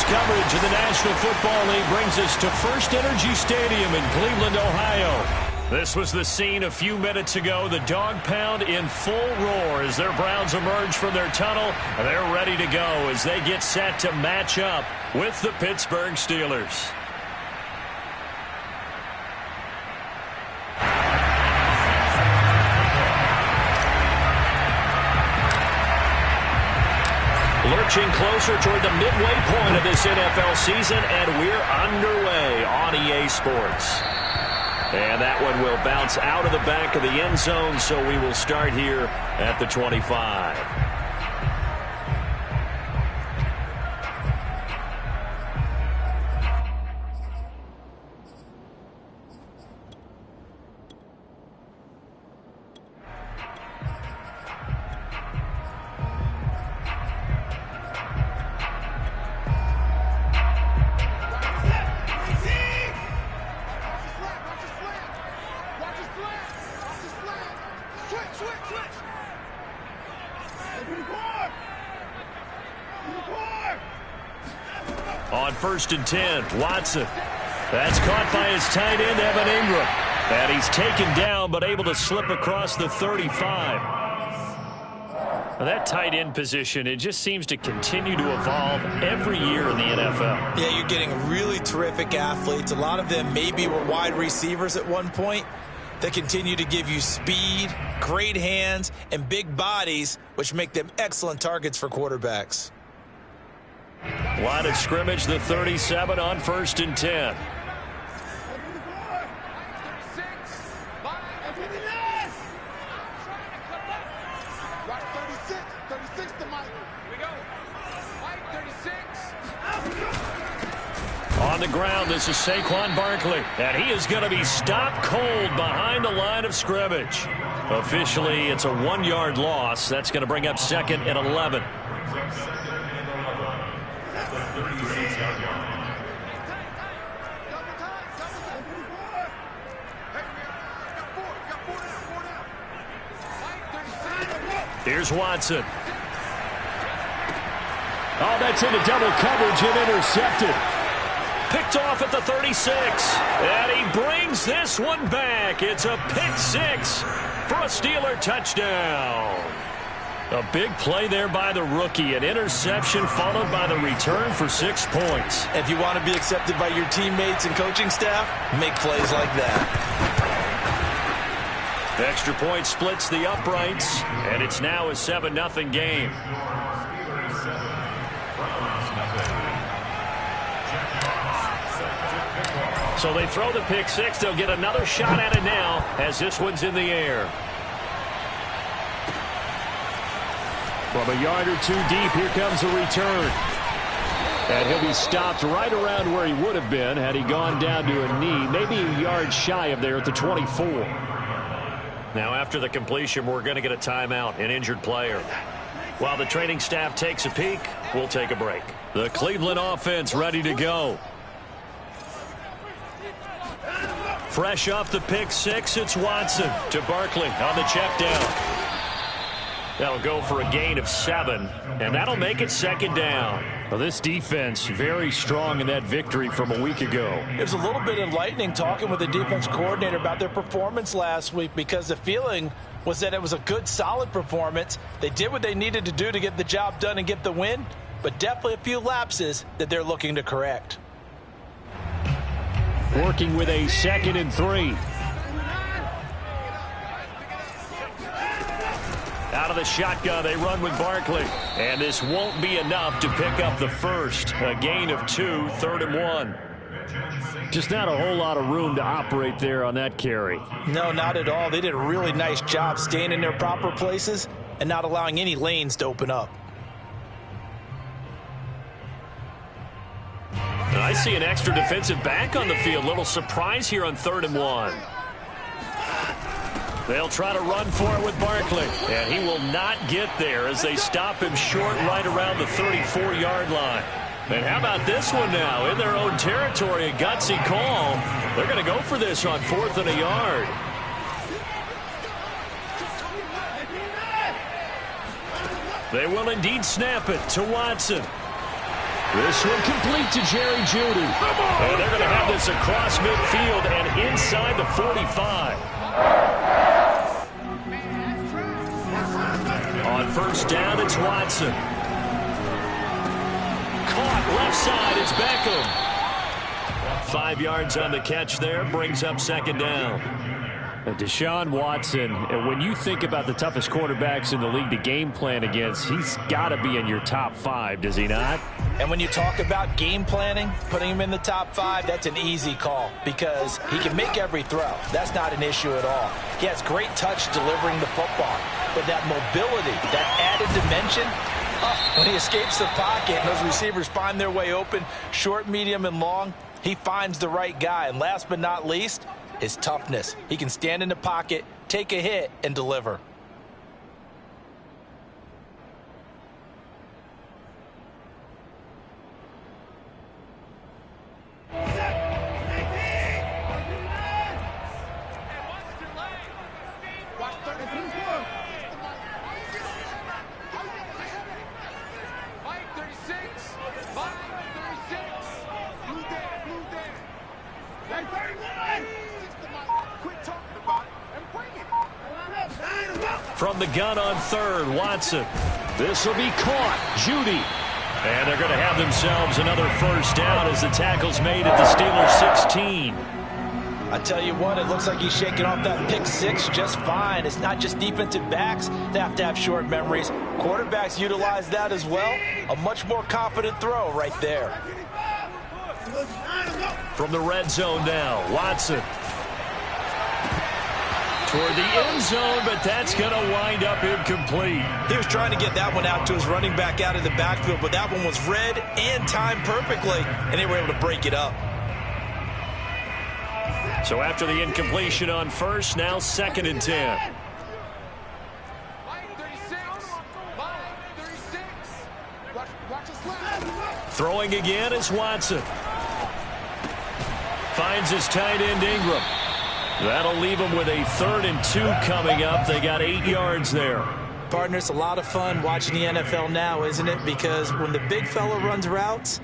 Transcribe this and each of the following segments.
coverage of the National Football League brings us to First Energy Stadium in Cleveland, Ohio. This was the scene a few minutes ago. The dog pound in full roar as their Browns emerge from their tunnel. They're ready to go as they get set to match up with the Pittsburgh Steelers. Lurching closer toward the midway point of this NFL season, and we're underway on EA Sports. And that one will bounce out of the back of the end zone, so we will start here at the 25. On 1st and 10, Watson. That's caught by his tight end, Evan Ingram. And he's taken down, but able to slip across the 35. That tight end position, it just seems to continue to evolve every year in the NFL. Yeah, you're getting really terrific athletes. A lot of them maybe were wide receivers at one point. They continue to give you speed, great hands, and big bodies, which make them excellent targets for quarterbacks. Line of scrimmage, the 37 on 1st and 10. On the ground, this is Saquon Barkley, and he is going to be stopped cold behind the line of scrimmage. Officially, it's a 1-yard loss. That's going to bring up 2nd and 11. Here's Watson. Oh, that's into double coverage and intercepted. Picked off at the 36. And he brings this one back. It's a pick six for a Steeler touchdown. A big play there by the rookie. An interception followed by the return for 6 points. If you want to be accepted by your teammates and coaching staff, make plays like that. Extra point splits the uprights, and it's now a 7-0 game. So they throw the pick six. They'll get another shot at it now as this one's in the air. From a yard or two deep, here comes a return. And he'll be stopped right around where he would have been had he gone down to a knee, maybe a yard shy of there at the 24. Now after the completion, we're going to get a timeout, an injured player. While the training staff takes a peek, we'll take a break. The Cleveland offense ready to go. Fresh off the pick six, it's Watson to Barkley on the check down. That'll go for a gain of 7, and that'll make it 2nd down. Well, this defense very strong in that victory from a week ago. There's a little bit enlightening talking with the defense coordinator about their performance last week, because the feeling was that it was a good, solid performance. They did what they needed to do to get the job done and get the win, but definitely a few lapses that they're looking to correct. Working with a 2nd and 3. Out of the shotgun, they run with Barkley. And this won't be enough to pick up the first. A gain of 2, 3rd and 1. Just not a whole lot of room to operate there on that carry. No, not at all. They did a really nice job staying in their proper places and not allowing any lanes to open up. I see an extra defensive back on the field. Little surprise here on 3rd and 1. They'll try to run for it with Barkley. And he will not get there as they stop him short right around the 34-yard line. And how about this one now? In their own territory, a gutsy call. They're going to go for this on 4th and a yard. They will indeed snap it to Watson. This one complete to Jerry Jeudy. And they're going to have this across midfield and inside the 45. On first down, it's Watson. Caught left side, it's Beckham. 5 yards on the catch there, brings up second down. Deshaun Watson, when you think about the toughest quarterbacks in the league to game plan against, he's got to be in your top 5, does he not? And when you talk about game planning, putting him in the top 5, that's an easy call because he can make every throw. That's not an issue at all. He has great touch delivering the football, but that mobility, that added dimension, when he escapes the pocket and those receivers find their way open, short, medium, and long, he finds the right guy. And last but not least, his toughness. He can stand in the pocket, take a hit, and deliver. From the gun on third, Watson. This will be caught. Jeudy. And they're going to have themselves another first down as the tackle's made at the Steelers' 16. I tell you what, it looks like he's shaking off that pick six just fine. It's not just defensive backs that have to have short memories. Quarterbacks utilize that as well. A much more confident throw right there. From the red zone now, Watson. Toward the end zone, but that's going to wind up incomplete. He was trying to get that one out to his running back out of the backfield, but that one was read and timed perfectly, and they were able to break it up. So after the incompletion on first, now 2nd and 10. Throwing again is Watson. Finds his tight end Ingram. That'll leave them with a 3rd and 2 coming up. They got 8 yards there. Partner, it's a lot of fun watching the NFL now, isn't it? Because when the big fella runs routes,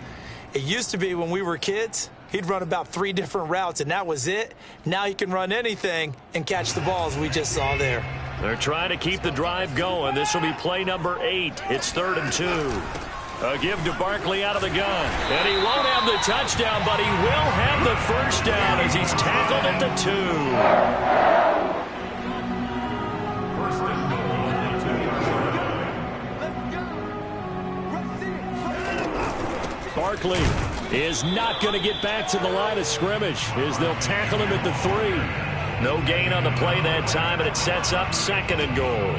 it used to be when we were kids, he'd run about 3 different routes, and that was it. Now he can run anything and catch the balls we just saw there. They're trying to keep the drive going. This will be play number 8. It's 3rd and 2. A give to Barkley out of the gun. And he won't have the touchdown, but he will have the first down as he's tackled at the 2. Barkley is not going to get back to the line of scrimmage as they'll tackle him at the 3. No gain on the play that time, and it sets up 2nd and goal.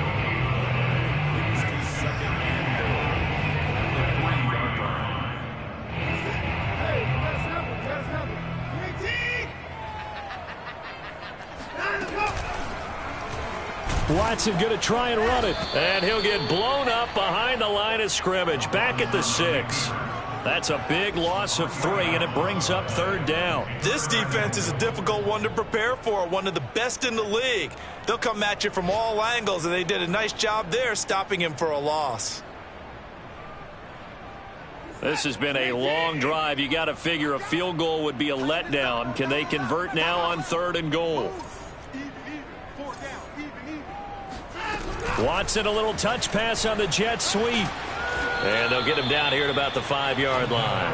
Watson going to try and run it. And he'll get blown up behind the line of scrimmage. Back at the 6. That's a big loss of 3, and it brings up 3rd down. This defense is a difficult one to prepare for, one of the best in the league. They'll come at you from all angles, and they did a nice job there stopping him for a loss. This has been a long drive. You got to figure a field goal would be a letdown. Can they convert now on 3rd and goal? Watson, a little touch pass on the jet sweep. And they'll get him down here at about the 5-yard line.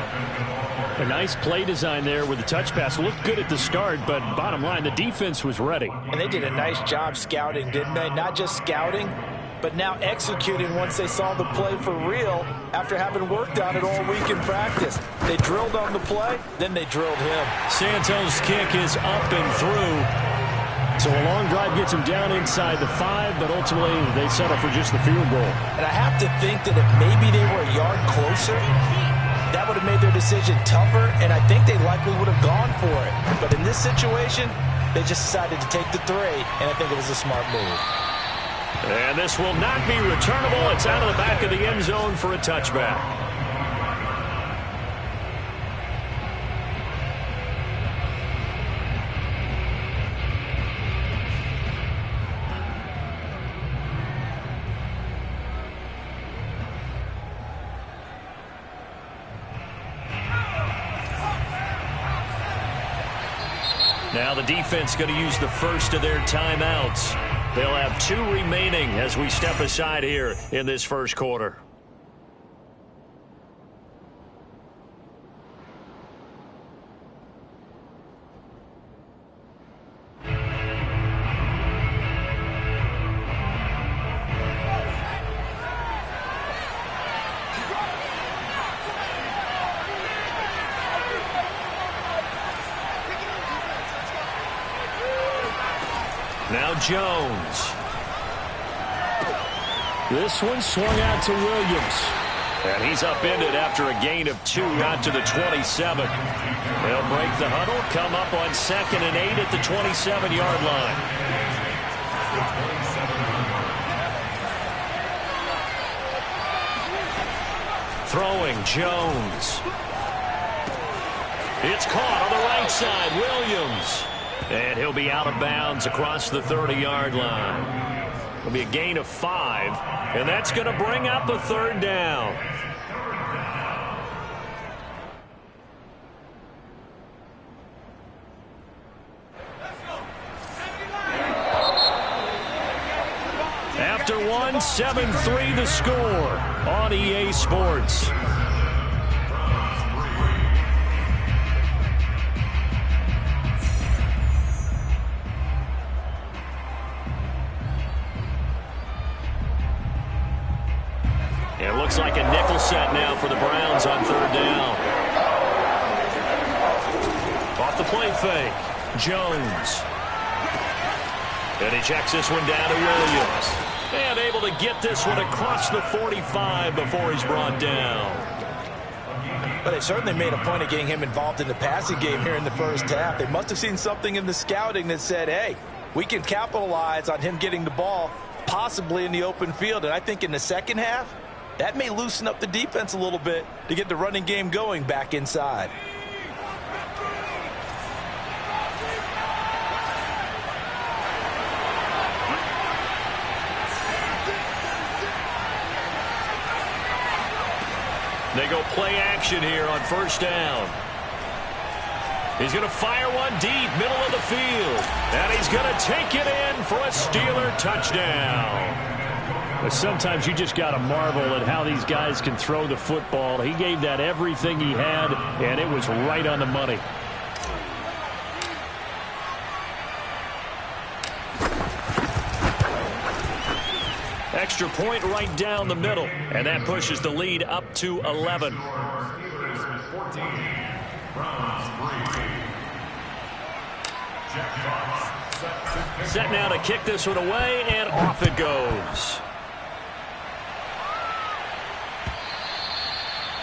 A nice play design there with the touch pass. Looked good at the start, but bottom line, the defense was ready. And they did a nice job scouting, didn't they? Not just scouting, but now executing once they saw the play for real after having worked on it all week in practice. They drilled on the play, then they drilled him. Santos' kick is up and through. So a long drive gets him down inside the 5, but ultimately they settle for just the field goal. And I have to think that if maybe they were a yard closer, that would have made their decision tougher, and I think they likely would have gone for it. But in this situation, they just decided to take the 3, and I think it was a smart move. And this will not be returnable. It's out of the back of the end zone for a touchback. Now the defense going to use the first of their timeouts. They'll have 2 remaining as we step aside here in this first quarter. Now Jones. This one swung out to Williams. And he's upended after a gain of 2 out to the 27. They'll break the huddle, come up on 2nd and 8 at the 27-yard line. Throwing Jones. It's caught on the right side, Williams. And he'll be out of bounds across the 30-yard line. It'll be a gain of 5, and that's going to bring up a 3rd down. After 1, 7-3 the score on EA Sports. It looks like a nickel set now for the Browns on 3rd down. Off the play fake, Jones. And he checks this one down to Williams. And able to get this one across the 45 before he's brought down. But they certainly made a point of getting him involved in the passing game here in the first half. They must have seen something in the scouting that said, hey, we can capitalize on him getting the ball possibly in the open field. And I think in the second half, that may loosen up the defense a little bit to get the running game going back inside. They go play action here on 1st down. He's going to fire one deep, middle of the field. And he's going to take it in for a Steeler touchdown. But sometimes you just got to marvel at how these guys can throw the football. He gave that everything he had, and it was right on the money. Extra point right down the middle, and that pushes the lead up to 11. Set now to kick this one away, and off it goes.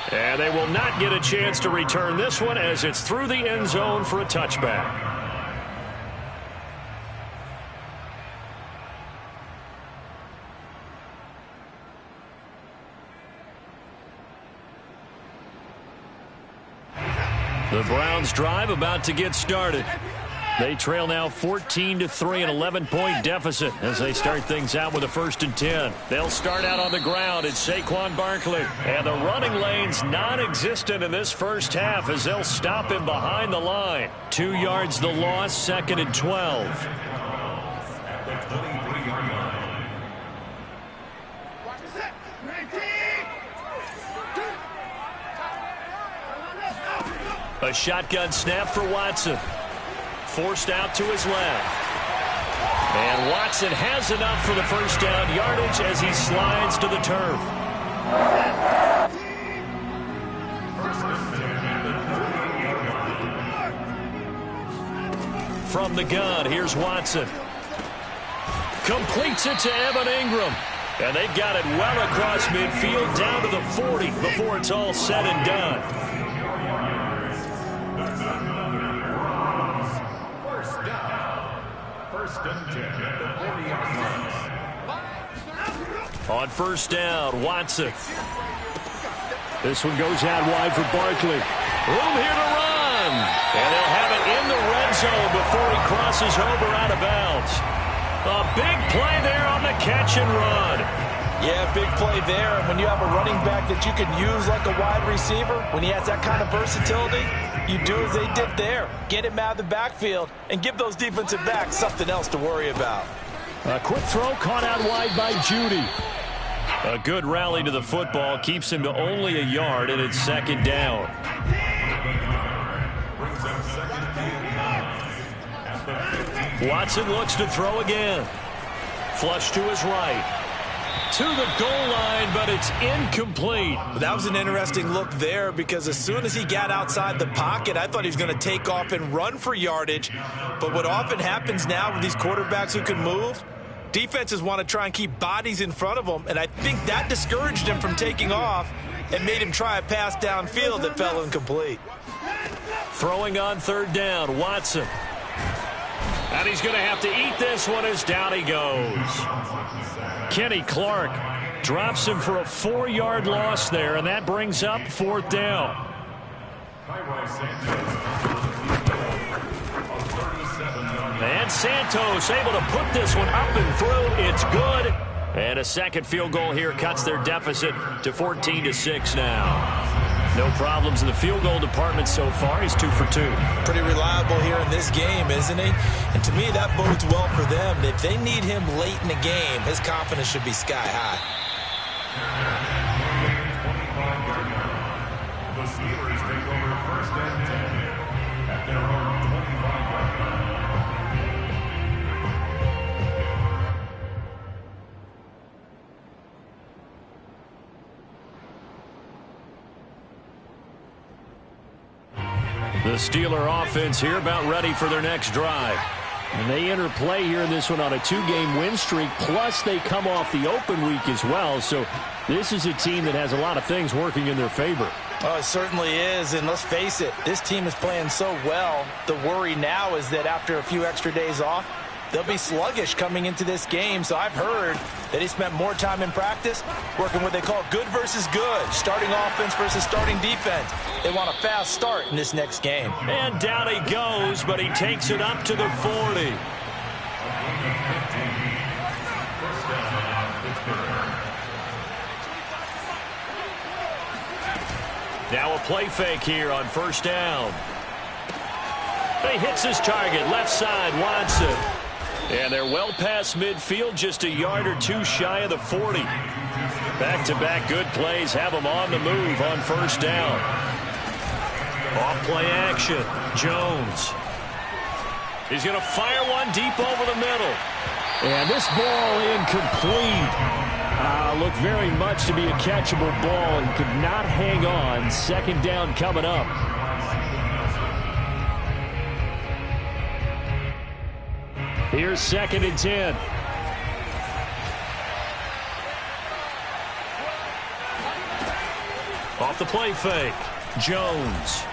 And they will not get a chance to return this one as it's through the end zone for a touchback. The Browns drive about to get started. They trail now 14-3, an 11-point deficit as they start things out with a 1st and 10. They'll start out on the ground. It's Saquon Barkley. And the running lane's non-existent in this first half as they'll stop him behind the line. 2 yards the loss, 2nd and 12. A shotgun snap for Watson. Forced out to his left. And Watson has enough for the 1st down yardage as he slides to the turf. From the gun, here's Watson. Completes it to Evan Ingram. And they've got it well across midfield down to the 40 before it's all said and done. On 1st down, Watson. This one goes out wide for Barkley. Room here to run. And they'll have it in the red zone before he crosses over out of bounds. A big play there on the catch and run. Yeah, big play there. And when you have a running back that you can use like a wide receiver, when he has that kind of versatility, You do as they did there. Get him out of the backfield and give those defensive backs something else to worry about. A quick throw caught out wide by Judy. A good rally to the football keeps him to only a yard, and it's second down. Watson looks to throw again. Flush to his right. To the goal line, but it's incomplete. That was an interesting look there because as soon as he got outside the pocket, I thought he was going to take off and run for yardage. But what often happens now with these quarterbacks who can move, defenses want to try and keep bodies in front of them, and I think that discouraged him from taking off and made him try a pass downfield that fell incomplete. Throwing on third down, Watson. And he's going to have to eat this one as down he goes. Kenny Clark drops him for a 4-yard loss there, and that brings up fourth down. And Santos able to put this one up and through. It's good. And a second field goal here cuts their deficit to 14-6 now. No problems in the field goal department so far. He's 2 for 2. Pretty reliable here in this game, isn't he? And to me, that bodes well for them. If they need him late in the game, his confidence should be sky high. The Steelers take over first and 10 at their own 25-yard line. The Steeler offense here about ready for their next drive. And they enter play here in this one on a 2-game win streak, plus they come off the open week as well. So this is a team that has a lot of things working in their favor. Oh, it certainly is, and let's face it, this team is playing so well. The worry now is that after a few extra days off, they'll be sluggish coming into this game. So I've heard that he spent more time in practice working what they call good versus good, starting offense versus starting defense. They want a fast start in this next game. And down he goes, but he takes it up to the 40. Now a play fake here on first down. He hits his target, left side, Watson. And they're well past midfield, just a yard or two shy of the 40. Back-to-back good plays have them on the move on first down. Off-play action, Jones. He's going to fire one deep over the middle. And this ball incomplete. Looked very much to be a catchable ball and could not hang on. Second down coming up. Here's second and 10. Off the play fake, Jones.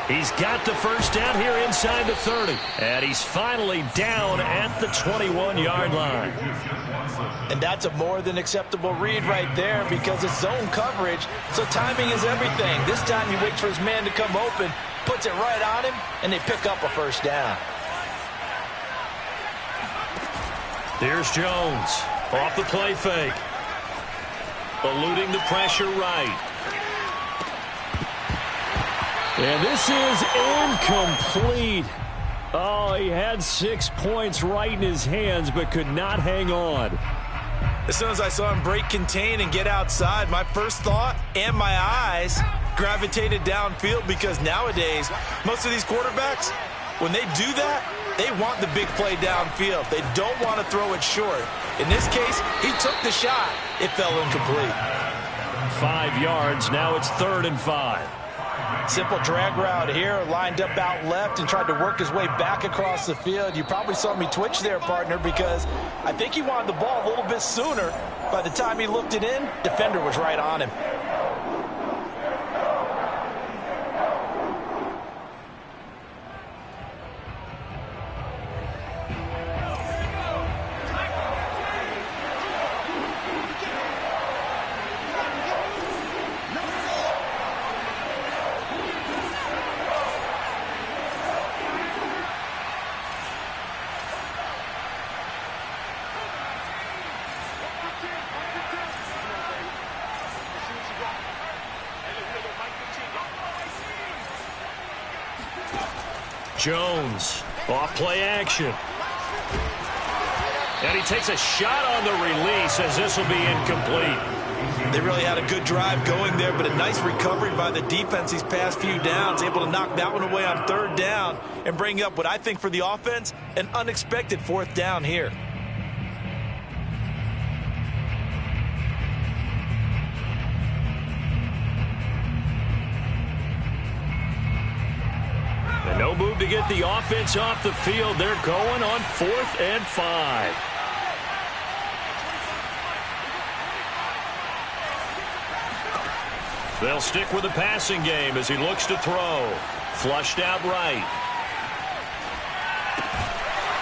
He's got the first down here inside the 30. And he's finally down at the 21-yard line. And that's a more than acceptable read right there because it's zone coverage, so timing is everything. This time he waits for his man to come open, puts it right on him, and they pick up a first down. Here's Jones. Off the play fake. Eluding the pressure right. And this is incomplete. Oh, he had 6 points right in his hands, but could not hang on. As soon as I saw him break contain and get outside, my first thought and my eyes gravitated downfield because nowadays, most of these quarterbacks, when they do that, they want the big play downfield. They don't want to throw it short. In this case, he took the shot. It fell incomplete. 5 yards. Now it's 3rd and 5. Simple drag route here, lined up out left and tried to work his way back across the field. You probably saw me twitch there, partner, because I think he wanted the ball a little bit sooner. By the time he looked it in, defender was right on him. Jones, off play action. And he takes a shot on the release as this will be incomplete. They really had a good drive going there, but a nice recovery by the defense these past few downs, able to knock that one away on third down and bring up what I think for the offense, an unexpected fourth down here. And no move to get the offense off the field. They're going on 4th and 5. They'll stick with the passing game as he looks to throw. Flushed out right.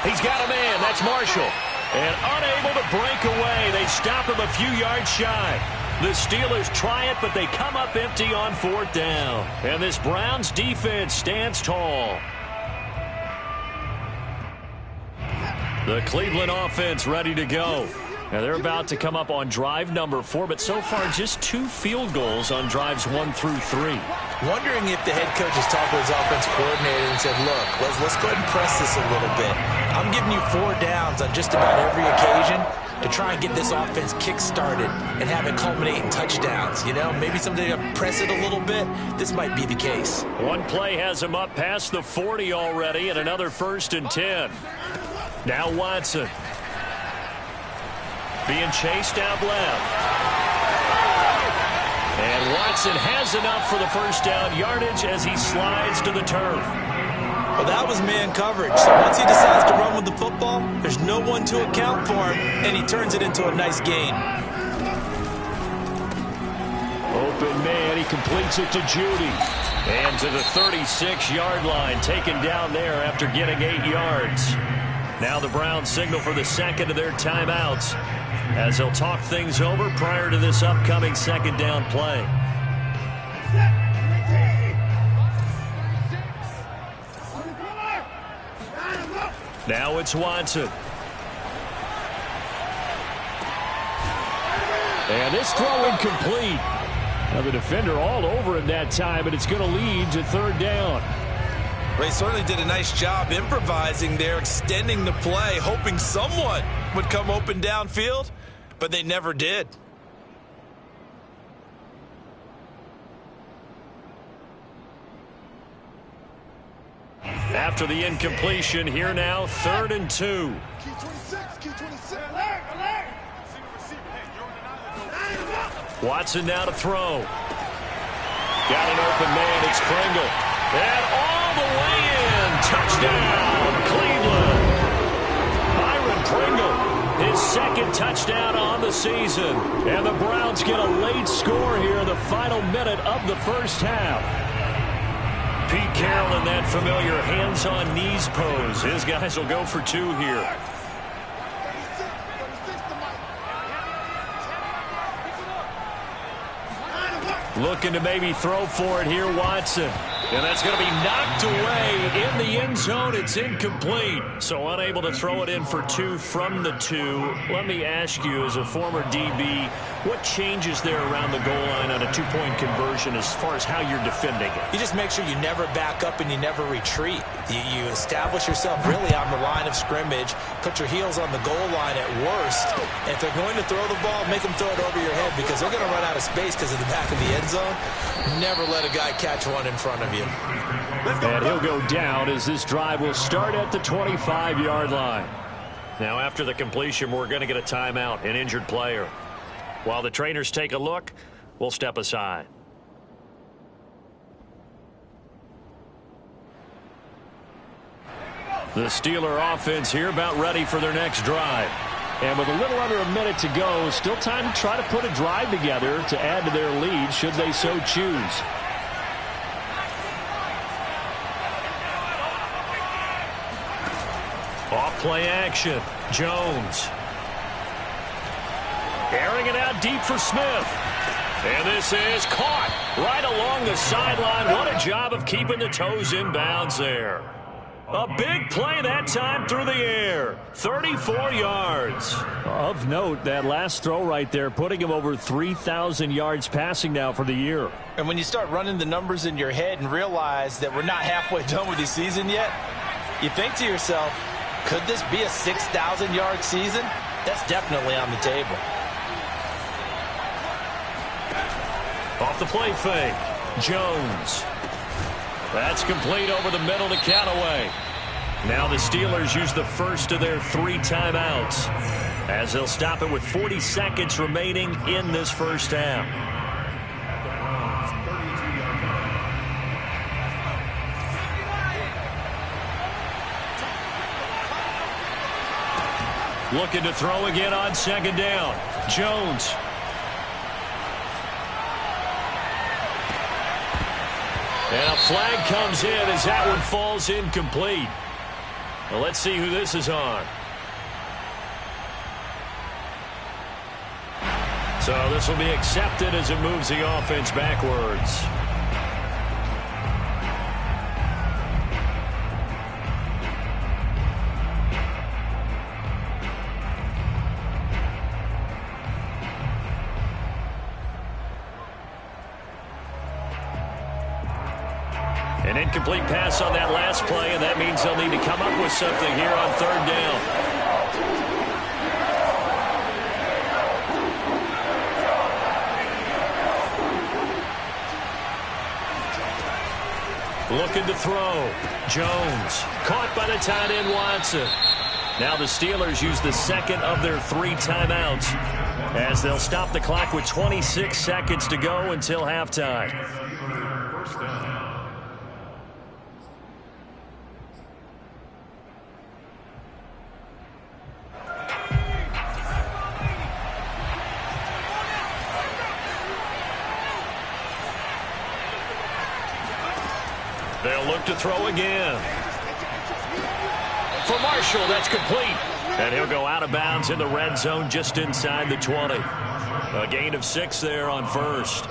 He's got a man. That's Marshall. And unable to break away. They stop him a few yards shy. The Steelers try it, but they come up empty on 4th down. And this Browns defense stands tall. The Cleveland offense ready to go. Now they're about to come up on drive number 4, but so far just 2 field goals on drives 1 through 3. Wondering if the head coach has talked with his offense coordinator and said, look, let's go ahead and press this a little bit. I'm giving you 4 downs on just about every occasion to try and get this offense kick-started and have it culminate in touchdowns. You know, maybe someday to press it a little bit. This might be the case. One play has him up past the 40 already, and another 1st and 10. Now Watson. Being chased out left. And Watson has enough for the first down yardage as he slides to the turf. Well, that was man coverage. So once he decides to run with the football, there's no one to account for him, and he turns it into a nice gain. Open man, he completes it to Judy. And to the 36-yard line, taken down there after getting 8 yards. Now the Browns signal for the second of their timeouts as they'll talk things over prior to this upcoming second down play. Now it's Watson. And this throw incomplete. Now the defender all over him that time, but it's going to lead to 3rd down. They certainly did a nice job improvising there, extending the play, hoping someone would come open downfield, but they never did. After the incompletion, here now, 3rd and 2. Watson now to throw. Got an open man, it's Pringle. And all the way in, touchdown, Cleveland. Byron Pringle, his 2nd touchdown on the season. And the Browns get a late score here in the final minute of the first half. Pete Carroll in that familiar hands-on knees pose. His guys will go for 2 here. Looking to maybe throw for it here, Watson. And that's going to be knocked away in the end zone. It's incomplete. So unable to throw it in for 2 from the 2. Let me ask you, as a former DB, what changes there around the goal line on a 2-point conversion as far as how you're defending it? You just make sure you never back up and you never retreat. You establish yourself really on the line of scrimmage, put your heels on the goal line at worst. And if they're going to throw the ball, make them throw it over your head because they're going to run out of space because of the back of the end zone. Never let a guy catch one in front of you. And he'll go down as this drive will start at the 25-yard line. Now after the completion, we're going to get a timeout, an injured player. While the trainers take a look, we'll step aside. The Steeler offense here about ready for their next drive. And with a little under a minute to go, still time to try to put a drive together to add to their lead should they so choose. Off play action. Jones. Airing it out deep for Smith. And this is caught right along the sideline. What a job of keeping the toes in bounds there. A big play that time through the air. 34 yards. Of note, that last throw right there, putting him over 3,000 yards passing now for the year. And when you start running the numbers in your head and realize that we're not halfway done with the season yet, you think to yourself, could this be a 6,000-yard season? That's definitely on the table. Off the play fake. Jones. That's complete over the middle to Callaway. Now the Steelers use the first of their 3 timeouts as they'll stop it with 40 seconds remaining in this first half. Looking to throw again on second down. Jones. And a flag comes in as that one falls incomplete. Well, let's see who this is on. So this will be accepted as it moves the offense backwards. An incomplete pass on that last play, and that means they'll need to come up with something here on third down. Looking to throw. Jones caught by the tight end Watson. Now the Steelers use the second of their 3 timeouts as they'll stop the clock with 26 seconds to go until halftime. They'll look to throw again. For Marshall, that's complete. And he'll go out of bounds in the red zone just inside the 20. A gain of 6 there on first.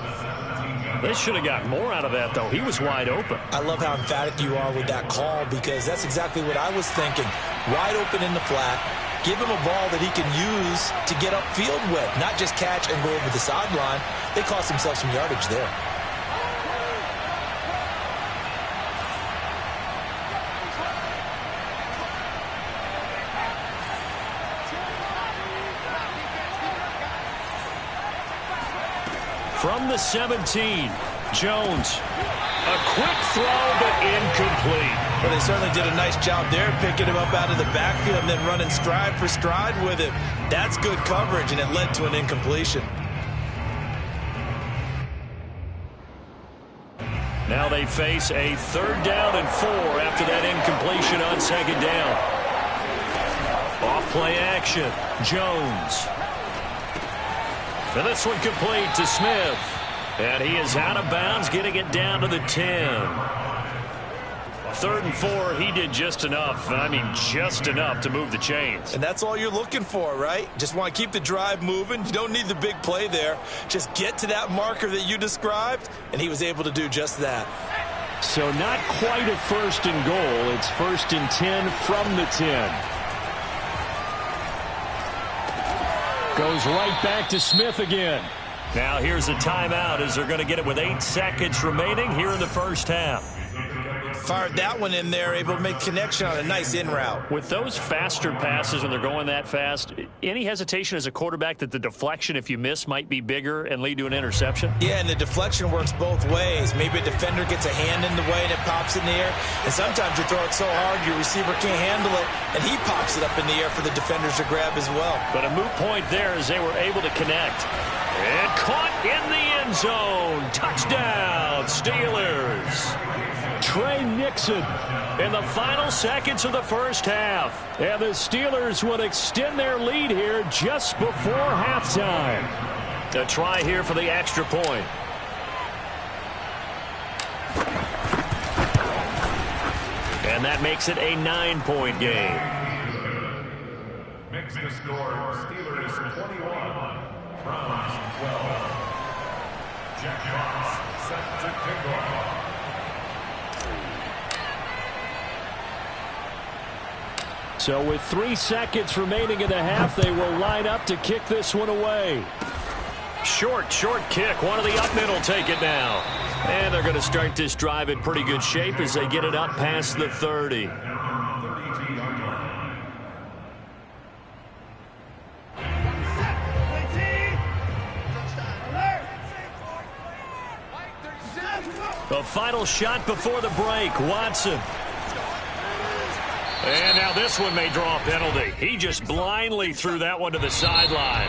They should have got more out of that, though. He was wide open. I love how emphatic you are with that call because that's exactly what I was thinking. Wide open in the flat. Give him a ball that he can use to get upfield with, not just catch and go over the sideline. They cost themselves some yardage there. From the 17, Jones. A quick throw, but incomplete. Well, they certainly did a nice job there, picking him up out of the backfield and then running stride for stride with him. That's good coverage, and it led to an incompletion. Now they face a 3rd down and 4 after that incompletion on second down. Off-play action. Jones. And this one complete to Smith. And he is out of bounds, getting it down to the 10. 3rd and 4, he did just enough. I mean, just enough to move the chains. And that's all you're looking for, right? Just want to keep the drive moving. You don't need the big play there. Just get to that marker that you described, and he was able to do just that. So not quite a 1st and goal. It's 1st and 10 from the 10. Goes right back to Smith again. Now here's a timeout as they're going to get it with 8 seconds remaining here in the first half. Fired that one in there, able to make connection on a nice in route. With those faster passes when they're going that fast, any hesitation as a quarterback that the deflection, if you miss, might be bigger and lead to an interception? Yeah, and the deflection works both ways. Maybe a defender gets a hand in the way and it pops in the air. And sometimes you throw it so hard your receiver can't handle it, and he pops it up in the air for the defenders to grab as well. But a moot point there as they were able to connect. And caught in the end zone. Touchdown, Steelers. Trey Nixon in the final seconds of the first half. And the Steelers would extend their lead here just before halftime. A try here for the extra point. And that makes it a 9-point game. Makes the score Steelers 21, Browns 12. Jack Fox set to kick off. So with 3 seconds remaining in the half, they will line up to kick this one away. Short kick. One of the up middle take it now. And they're going to start this drive in pretty good shape as they get it up past the 30. The final shot before the break, Watson. And now this one may draw a penalty. He just blindly threw that one to the sideline.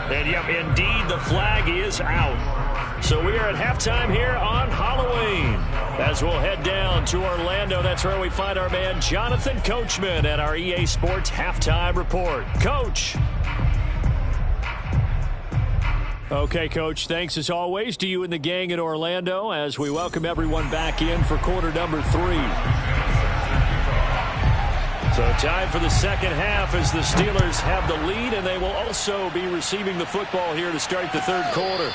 And yep, indeed, the flag is out. So we are at halftime here on Halloween. As we'll head down to Orlando, that's where we find our man Jonathan Coachman at our EA Sports Halftime Report. Coach. Okay, Coach, thanks as always to you and the gang in Orlando as we welcome everyone back in for quarter number 3. So time for the second half as the Steelers have the lead, and they will also be receiving the football here to start the third quarter.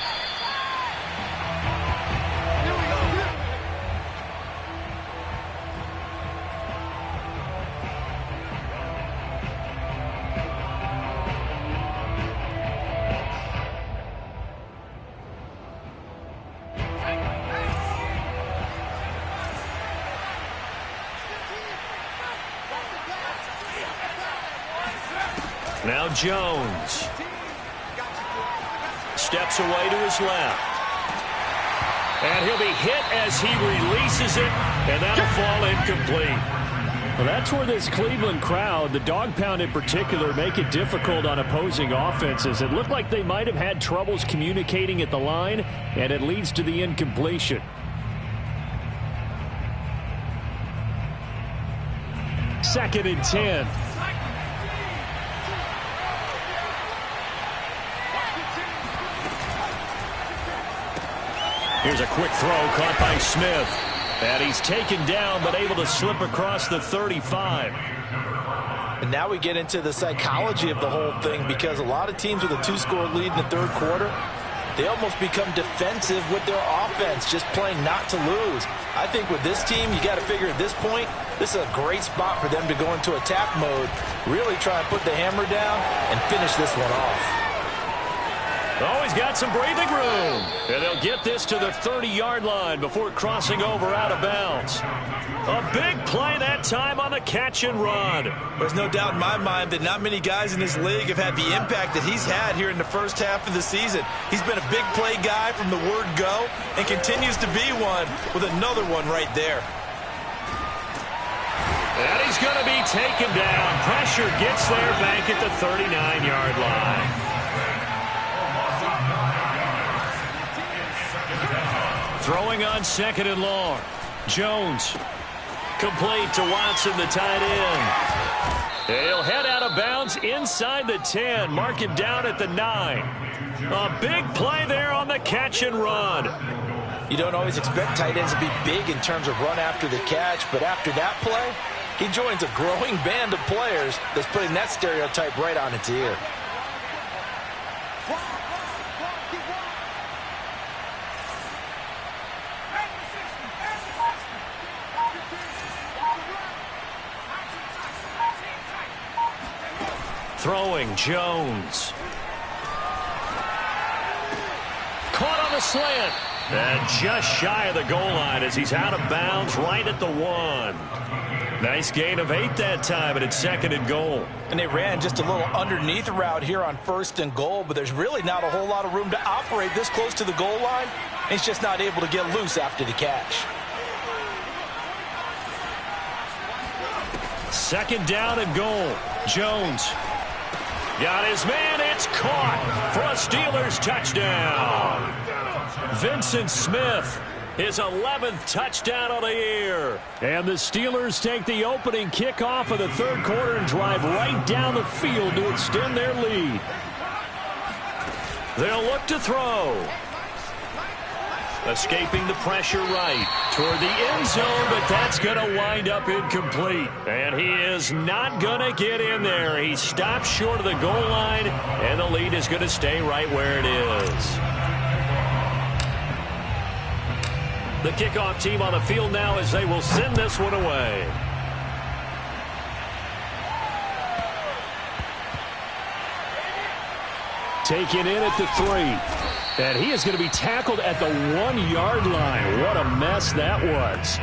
Now Jones steps away to his left. And he'll be hit as he releases it, and that'll fall incomplete. Well, that's where this Cleveland crowd, the dog pound in particular, make it difficult on opposing offenses. It looked like they might have had troubles communicating at the line, and it leads to the incompletion. Second and 10. Here's a quick throw caught by Smith. And he's taken down but able to slip across the 35. And now we get into the psychology of the whole thing, because a lot of teams with a 2-score lead in the third quarter, they almost become defensive with their offense, just playing not to lose. I think with this team, you got to figure at this point, this is a great spot for them to go into attack mode, really try and put the hammer down and finish this one off. Oh, he's got some breathing room. And they'll get this to the 30-yard line before crossing over out of bounds. A big play that time on the catch and run. There's no doubt in my mind that not many guys in this league have had the impact that he's had here in the first half of the season. He's been a big play guy from the word go and continues to be one with another one right there. And he's going to be taken down. Pressure gets there back at the 39-yard line. Throwing on second and long. Jones. Complete to Watson, the tight end. He'll head out of bounds inside the 10. Mark him down at the 9. A big play there on the catch and run. You don't always expect tight ends to be big in terms of run after the catch, but after that play, he joins a growing band of players that's putting that stereotype right on its ear. Throwing, Jones. Caught on the slant. And just shy of the goal line as he's out of bounds right at the 1. Nice gain of 8 that time, and it's second and goal. And they ran just a little underneath route here on first and goal, but there's really not a whole lot of room to operate this close to the goal line. He's just not able to get loose after the catch. Second down and goal. Jones. Got his man. It's caught for a Steelers touchdown. Vincent Smith, his 11th touchdown of the year. And the Steelers take the opening kickoff of the third quarter and drive right down the field to extend their lead. They'll look to throw. Escaping the pressure right toward the end zone, but that's going to wind up incomplete. And he is not going to get in there. He stops short of the goal line, and the lead is going to stay right where it is. The kickoff team on the field now as they will send this one away. Taken in at the 3. And he is going to be tackled at the 1-yard line. What a mess that was.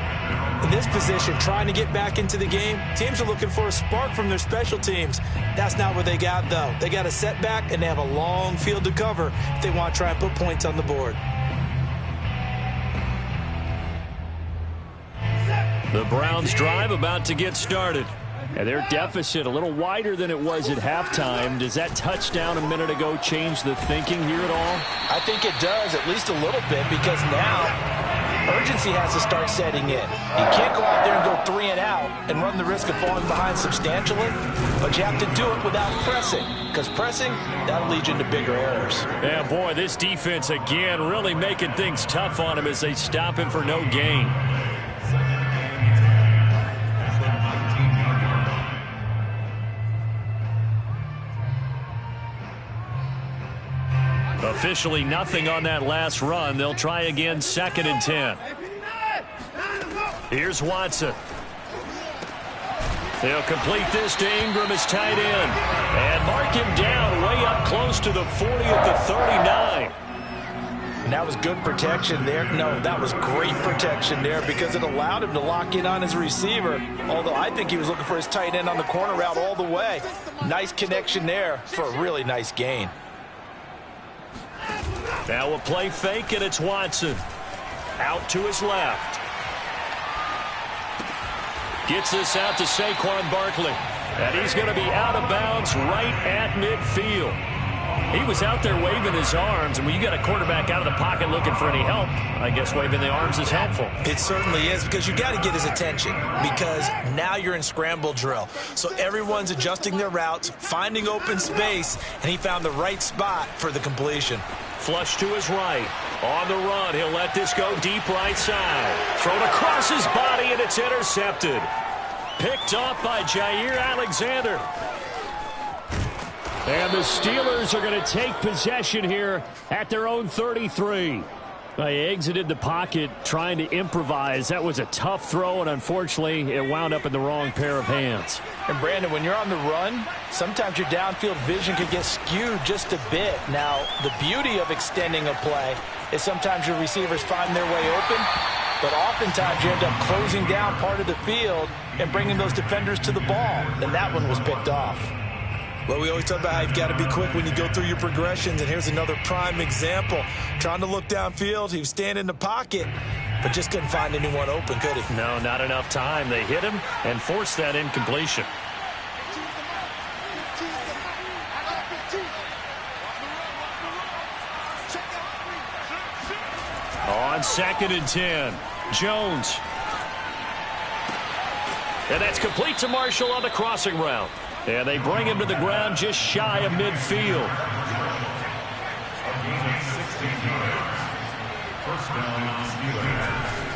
In this position, trying to get back into the game, teams are looking for a spark from their special teams. That's not what they got, though. They got a setback, and they have a long field to cover if they want to try and put points on the board. The Browns drive about to get started. And their deficit a little wider than it was at halftime. Does that touchdown a minute ago change the thinking here at all? I think it does, at least a little bit, because now urgency has to start setting in. You can't go out there and go 3 and out and run the risk of falling behind substantially, but you have to do it without pressing, because pressing, that'll lead you into bigger errors. Yeah, boy, this defense again really making things tough on him as they stop him for no gain. Officially nothing on that last run. They'll try again, 2nd and 10. Here's Watson. They'll complete this to Ingram as tight end. And mark him down way up close to the 40 at the 39. And that was good protection there. No, that was great protection there because it allowed him to lock in on his receiver. Although I think he was looking for his tight end on the corner route all the way. Nice connection there for a really nice gain. Now a play fake, and it's Watson. Out to his left. Gets this out to Saquon Barkley. And he's going to be out of bounds right at midfield. He was out there waving his arms, and when you got a quarterback out of the pocket looking for any help, I guess waving the arms is helpful. It certainly is, because you got to get his attention, because now you're in scramble drill. So everyone's adjusting their routes, finding open space, and he found the right spot for the completion. Flush to his right. On the run, he'll let this go deep right side. Thrown across his body, and it's intercepted. Picked off by Jair Alexander. And the Steelers are going to take possession here at their own 33. They exited the pocket trying to improvise. That was a tough throw, and unfortunately, it wound up in the wrong pair of hands. And, Brandon, when you're on the run, sometimes your downfield vision can get skewed just a bit. Now, the beauty of extending a play is sometimes your receivers find their way open, but oftentimes you end up closing down part of the field and bringing those defenders to the ball, and that one was picked off. Well, we always talk about how you've got to be quick when you go through your progressions, and here's another prime example. Trying to look downfield, he was standing in the pocket, but just couldn't find anyone open, could he? No, not enough time. They hit him and forced that incompletion. On 2nd and 10, Jones. And that's complete to Marshall on the crossing route. And they bring him to the ground just shy of midfield.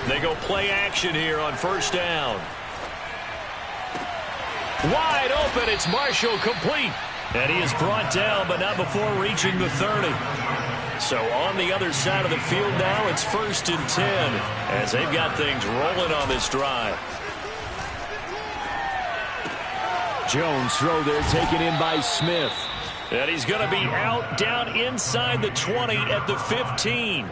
They go play action here on 1st down. Wide open, it's Marshall, complete. And he is brought down, but not before reaching the 30. So on the other side of the field now, it's 1st and 10 as they've got things rolling on this drive. Jones throw there taken in by Smith. And he's going to be out down inside the 20 at the 15.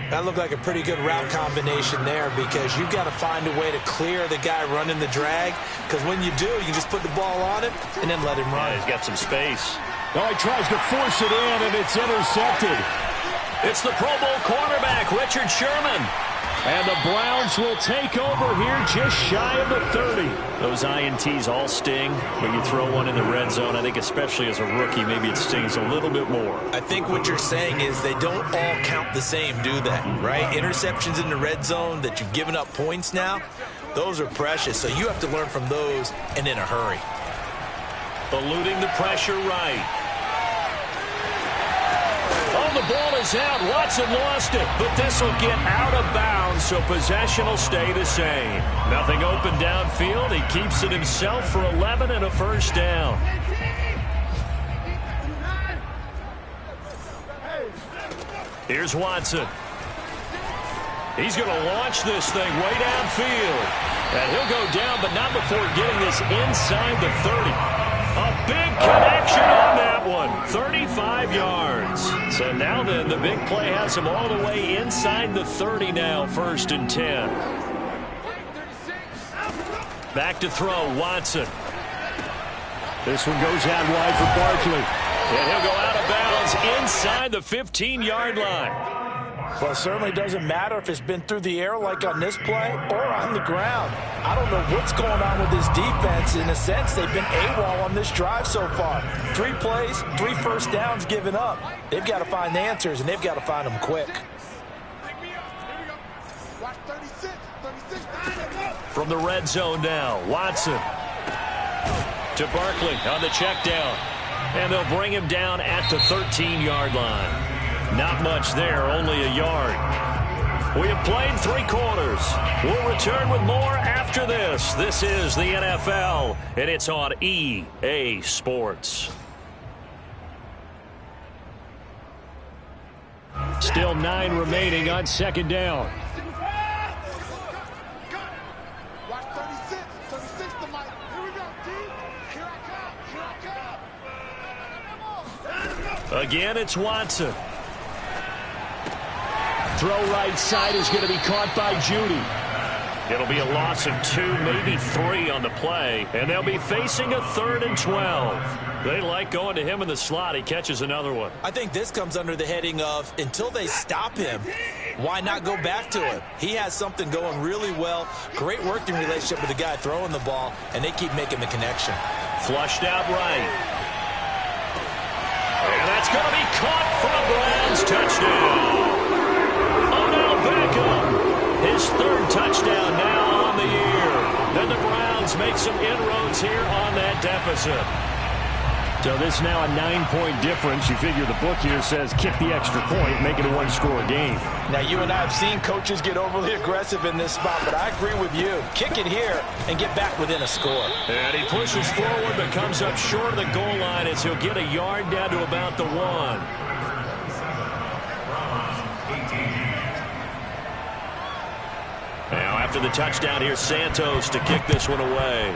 That looked like a pretty good route combination there because you've got to find a way to clear the guy running the drag, because when you do, you can just put the ball on him and then let him run. Yeah, he's got some space. Oh, he tries to force it in, and it's intercepted. It's the Pro Bowl cornerback, Richard Sherman. And the Browns will take over here just shy of the 30. Those INTs all sting, but you throw one in the red zone. I think especially as a rookie, maybe it stings a little bit more. I think what you're saying is they don't all count the same, do they? Right? Interceptions in the red zone that you've given up points now, those are precious. So you have to learn from those and in a hurry. Eluding the pressure right. Oh, the ball is out. Watson lost it, but this will get out of bounds, so possession will stay the same. Nothing open downfield. He keeps it himself for 11 and a 1st down. Here's Watson. He's going to launch this thing way downfield. And he'll go down, but not before getting this inside the 30. A big connection on them. that one. 35 yards. So now then, the big play has him all the way inside the 30 now, 1st and 10. Back to throw, Watson. This one goes out wide for Barkley. And he'll go out of bounds inside the 15-yard line. Well, it certainly doesn't matter if it's been through the air like on this play or on the ground. I don't know what's going on with this defense. In a sense, they've been AWOL on this drive so far. 3 plays, 3 first downs given up. They've got to find the answers, and they've got to find them quick. From the red zone now, Watson to Barkley on the check down. And they'll bring him down at the 13-yard line. Not much there, only a yard. We have played 3 quarters. We'll return with more after this. This is the NFL, and it's on EA Sports. Still 9 remaining on 2nd down. Again, it's Watson. Throw right side is going to be caught by Judy. It'll be a loss of 2, maybe 3 on the play, and they'll be facing a 3rd and 12. They like going to him in the slot. He catches another one. I think this comes under the heading of until they stop him, why not go back to him? He has something going really well. Great working relationship with the guy throwing the ball, and they keep making the connection. Flushed out right. And that's going to be caught for a Browns touchdown. His 3rd touchdown now on the year. Then the Browns make some inroads here on that deficit. So this is now a 9-point difference. You figure the book here says kick the extra point, make it a 1-score game. Now, you and I have seen coaches get overly aggressive in this spot, but I agree with you. Kick it here and get back within a score. And he pushes forward but comes up short of the goal line as he'll get a yard down to about the 1. Now, after the touchdown, here's Santos to kick this one away.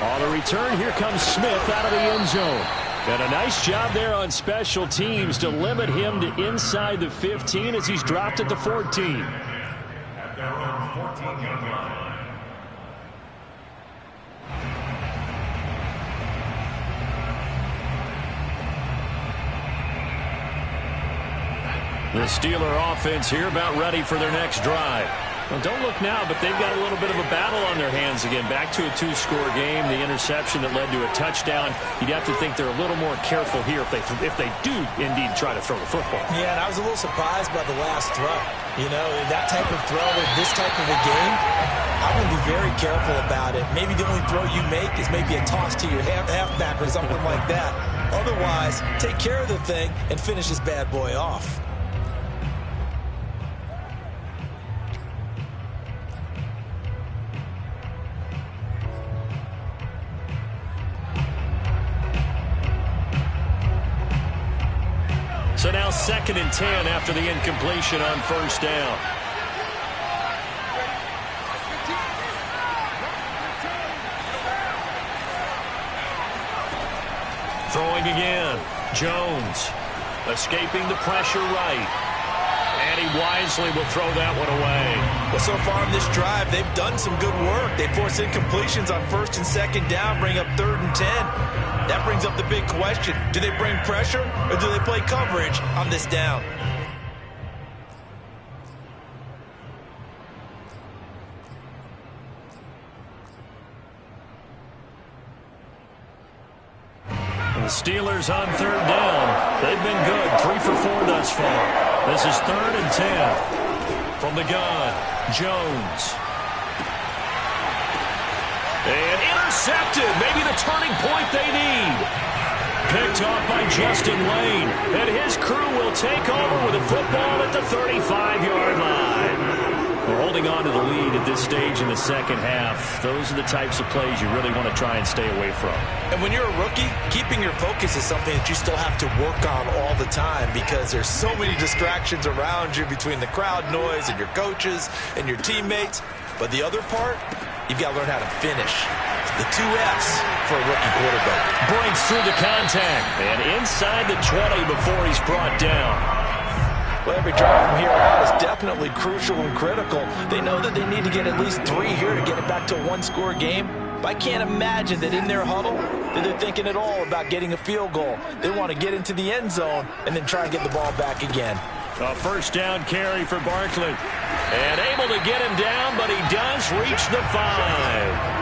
On the return, here comes Smith out of the end zone. And a nice job there on special teams to limit him to inside the 15 as he's dropped at the 14. At their own 14-yard line. The Steeler offense here about ready for their next drive. Well, don't look now, but they've got a little bit of a battle on their hands again. Back to a 2-score game. The interception that led to a touchdown. You'd have to think they're a little more careful here if they do indeed try to throw the football. Yeah, and I was a little surprised by the last throw. You know, that type of throw in this type of a game, I'm going to be very careful about it. Maybe the only throw you make is maybe a toss to your halfback or something like that. Otherwise, take care of the thing and finish this bad boy off. So now 2nd and 10 after the incompletion on 1st down. Throwing again. Jones escaping the pressure right. And he wisely will throw that one away. Well, so far in this drive, they've done some good work. They force incompletions on 1st and 2nd down, bring up 3rd and 10. That brings up the big question. Do they bring pressure or do they play coverage on this down? The Steelers on 3rd down. They've been good. 3 for 4 thus far. This is 3rd and 10. From the gun, Jones. And intercepted. Maybe the turning point they need. Picked off by Justin Lane. And his crew will take over with a football at the 35-yard line. We're holding on to the lead at this stage in the 2nd half. Those are the types of plays you really want to try and stay away from. And when you're a rookie, keeping your focus is something that you still have to work on all the time because there's so many distractions around you between the crowd noise and your coaches and your teammates. But the other part, you've got to learn how to finish. The 2 Fs for a rookie quarterback. Breaks through the contact and inside the 20 before he's brought down. Well, every drive from here out is definitely crucial and critical. They know that they need to get at least 3 here to get it back to a one-score game. But I can't imagine that in their huddle that they're thinking at all about getting a field goal. They want to get into the end zone and then try and get the ball back again. A first down carry for Barkley. And able to get him down, but he does reach the 5.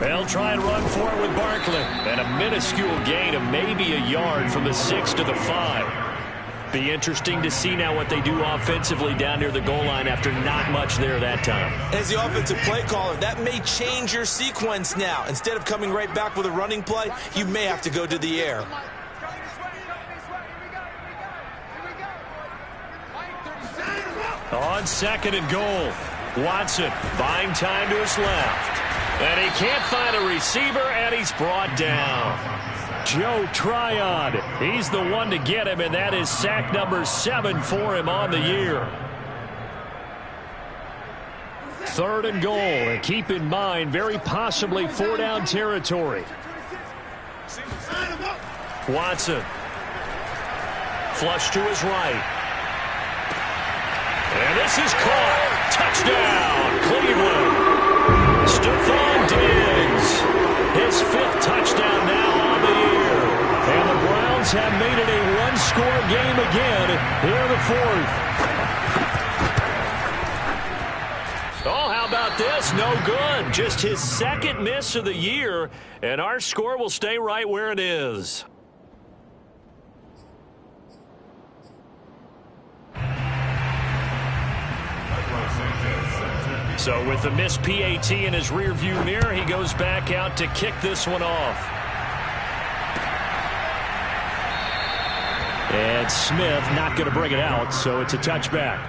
They'll try and run for it with Barkley. And a minuscule gain of maybe a yard from the 6 to the 5. Be interesting to see now what they do offensively down near the goal line after not much there that time. As the offensive play caller, that may change your sequence now. Instead of coming right back with a running play, you may have to go to the air. On 2nd and goal, Watson buying time to his left. And he can't find a receiver, and he's brought down. Joe Tryon, he's the one to get him, and that is sack number 7 for him on the year. 3rd and goal, and keep in mind, very possibly 4-down territory. Watson. Flush to his right. And this is caught. Touchdown, Cleveland. Stephon Diggs. His 5th touchdown now on the year. And the Browns have made it a one-score game again here in the 4th. Oh, how about this? No good. Just his 2nd miss of the year. And our score will stay right where it is. So with the missed PAT in his rearview mirror, he goes back out to kick this one off. And Smith not going to bring it out, so it's a touchback.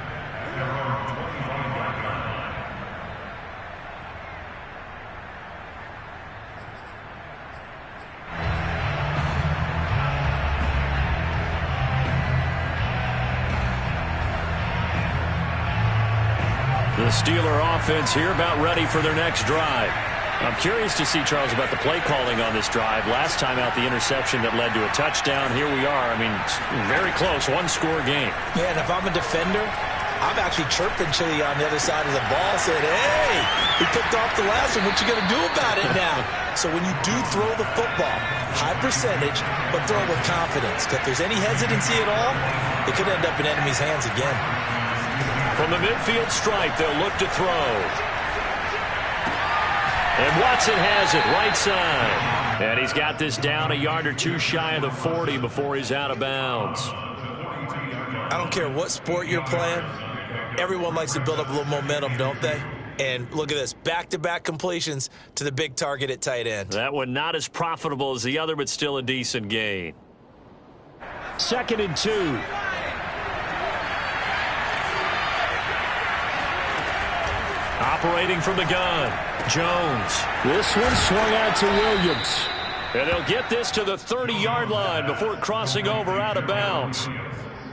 The Steeler offense here about ready for their next drive. I'm curious to see, Charles, about the play calling on this drive. Last time out, the interception that led to a touchdown. Here we are. I mean, very close, one-score game. Yeah, and if I'm a defender, I'm actually chirping Chili on the other side of the ball, saying, hey, he picked off the last one. What you going to do about it now? So when you do throw the football, high percentage, but throw with confidence. If there's any hesitancy at all, it could end up in enemy's hands again. From the midfield stripe, they'll look to throw. And Watson has it right side. And he's got this down a yard or two shy of the 40 before he's out of bounds. I don't care what sport you're playing. Everyone likes to build up a little momentum, don't they? And look at this, back-to-back completions to the big target at tight end. That one not as profitable as the other, but still a decent gain. 2nd and 2. Operating from the gun, Jones. This one swung out to Williams. And they'll get this to the 30-yard line before crossing over out of bounds.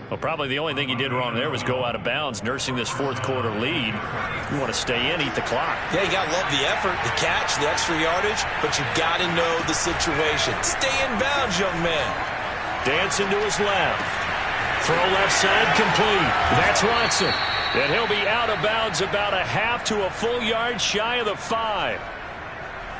Well, probably the only thing he did wrong there was go out of bounds, nursing this 4th quarter lead. You want to stay in, eat the clock. Yeah, you got to love the effort, the catch, the extra yardage, but you got to know the situation. Stay in bounds, young man. Dancing to his left. Throw left side complete. That's Watson. And he'll be out of bounds about a half to a full yard shy of the 5.